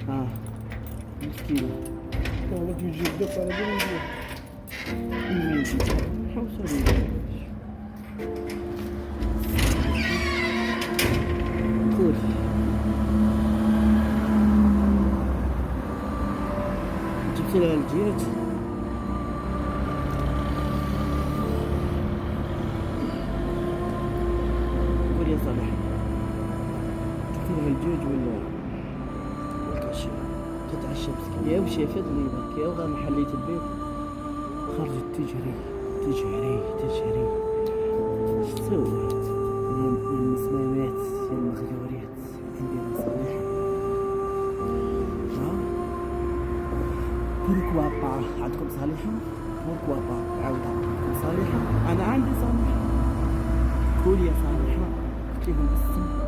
ها مسكينة والله تجي الدفع على بالي. مين حوصلي قول جبت لها الجيت قول يا صالح جبت لها الجوج ولا الاشياء تتعشى مسكين يا وش فضلي بك يا وغا محلية البيت خرجت تجري تجري تجري ايش تسوي يا المسمامات يا المخيوريات عندنا صالح ها برك واقعة عندكم صالحة برك واقعة عودة عندكم صالحة أنا عندي صالحة قول يا صالحة فيهم السم